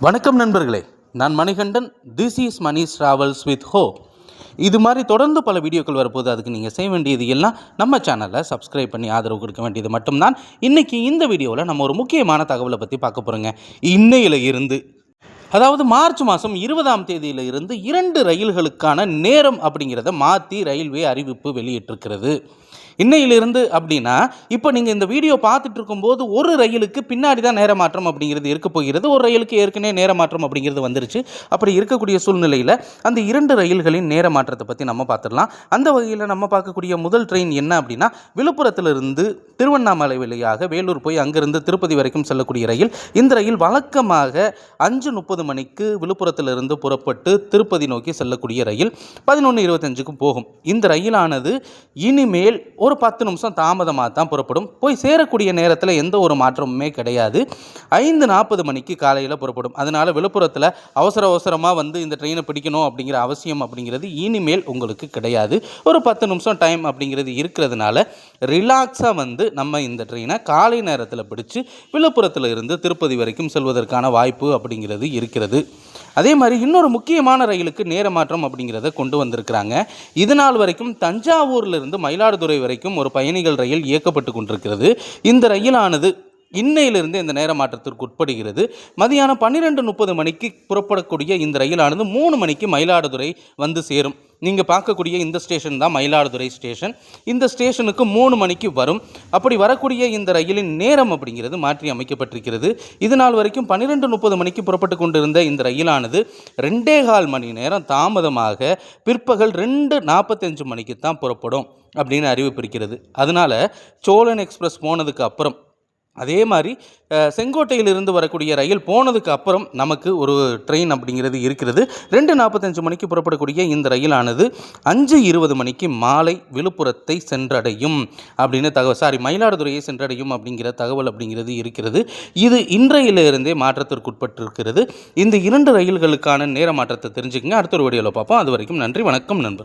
வணக்கம் நண்பர்களே, நான் Manikandan. This is Mani's travels with hope. இது மாதிரி தொடர்ந்து பல வீடியோக்கள் வரப்போது. அதுக்கு நீங்கள் செய்ய வேண்டியது எல்லாம் நம்ம சேனலில் சப்ஸ்கிரைப் பண்ணி ஆதரவு கொடுக்க வேண்டியது மட்டும்தான். இன்றைக்கி இந்த வீடியோவில் நம்ம ஒரு முக்கியமான தகவலை பற்றி பார்க்க போகிறோங்க. இன்னையில இருந்து, அதாவது மார்ச் மாதம் 20ஆம் தேதியில் இருந்து 2 ரயில்களுக்கான நேரம் அப்படிங்கிறத மாற்றி ரயில்வே அறிவிப்பு வெளியிட்டிருக்கிறது. இன்னையிலிருந்து அப்படின்னா, இப்போ நீங்கள் இந்த வீடியோ பார்த்துட்டு இருக்கும்போது ஒரு ரயிலுக்கு பின்னாடி தான் நேர மாற்றம் அப்படிங்கிறது இருக்க போகிறது. ஒரு ரயிலுக்கு ஏற்கனவே நேர மாற்றம் அப்படிங்கிறது வந்துருச்சு. அப்படி இருக்கக்கூடிய சூழ்நிலையில் அந்த 2 ரயில்களின் நேர மாற்றத்தை பற்றி நம்ம பார்த்துடலாம். அந்த வகையில் நம்ம பார்க்கக்கூடிய முதல் ட்ரெயின் என்ன அப்படின்னா, விழுப்புரத்திலிருந்து திருவண்ணாமலை வழியாக வேலூர் போய் அங்கிருந்து திருப்பதி வரைக்கும் செல்லக்கூடிய ரயில். இந்த ரயில் வழக்கமாக 5:30 மணிக்கு விழுப்புரத்திலிருந்து புறப்பட்டு திருப்பதி நோக்கி செல்லக்கூடிய ரயில் 11:25க்கு போகும். இந்த ரயிலானது இனிமேல் ஒரு 10 நிமிஷம் தாமதமாக தான் புறப்படும். போய் சேரக்கூடிய நேரத்தில் எந்த ஒரு மாற்றமுமே கிடையாது. 5:40 மணிக்கு காலையில் புறப்படும். அதனால் விழுப்புரத்தில் அவசரமாக வந்து இந்த ட்ரெயினை பிடிக்கணும் அப்படிங்கிற அவசியம் அப்படிங்கிறது இனிமேல் உங்களுக்கு கிடையாது. ஒரு 10 நிமிஷம் டைம் அப்படிங்கிறது இருக்கிறதுனால ரிலாக்ஸாக வந்து நம்ம இந்த ட்ரெயினை காலை நேரத்தில் பிடிச்சு விழுப்புரத்தில் இருந்து திருப்பதி வரைக்கும் செல்வதற்கான வாய்ப்பு அப்படிங்கிறது இருக்கிறது. அதே மாதிரி இன்னொரு முக்கியமான ரயிலுக்கு நேர மாற்றம் அப்படிங்கிறத கொண்டு வந்திருக்கிறாங்க. இது நாள் வரைக்கும் தஞ்சாவூரிலிருந்து மயிலாடுதுறை வரைக்கும் ஒரு பயணிகள் ரயில் இயக்கப்பட்டு கொண்டிருக்கிறது. இந்த ரயிலானது இன்னையிலிருந்து இந்த நேர மாற்றத்திற்கு உட்படுகிறது. மதியானம் 12:30 மணிக்கு புறப்படக்கூடிய இந்த ரயிலானது 3 மணிக்கு மயிலாடுதுறை வந்து சேரும். நீங்கள் பார்க்கக்கூடிய இந்த ஸ்டேஷன் தான் மயிலாடுதுறை ஸ்டேஷன். இந்த ஸ்டேஷனுக்கு 3 மணிக்கு வரும். அப்படி வரக்கூடிய இந்த ரயிலின் நேரம் அப்படிங்கிறது மாற்றி அமைக்கப்பட்டிருக்கிறது. இது நாள் வரைக்கும் 12:30 மணிக்கு புறப்பட்டு கொண்டிருந்த இந்த ரயிலானது 2.25 மணி நேரம் தாமதமாக பிற்பகல் 2:45 மணிக்கு தான் புறப்படும் அப்படின்னு அறிவிப்பிருக்கிறது. அதனால் சோழன் எக்ஸ்பிரஸ் போனதுக்கு அப்புறம், அதே மாதிரி செங்கோட்டையிலிருந்து வரக்கூடிய ரயில் போனதுக்கு அப்புறம் நமக்கு ஒரு ட்ரெயின் அப்படிங்கிறது இருக்கிறது. 2:45 மணிக்கு புறப்படக்கூடிய இந்த ரயிலானது 5:20 மணிக்கு மாலை விழுப்புரத்தை சென்றடையும் அப்படின்னு மயிலாடுதுறையை சென்றடையும் அப்படிங்கிற தகவல் அப்படிங்கிறது இருக்கிறது. இது இன்றையிலிருந்தே மாற்றத்திற்குட்பட்டிருக்கிறது. இந்த 2 ரயில்களுக்கான நேர மாற்றத்தை தெரிஞ்சுக்கங்க. அடுத்த ஒரு வீடியோவில் பார்ப்போம். அது வரைக்கும் நன்றி, வணக்கம் நண்பர்.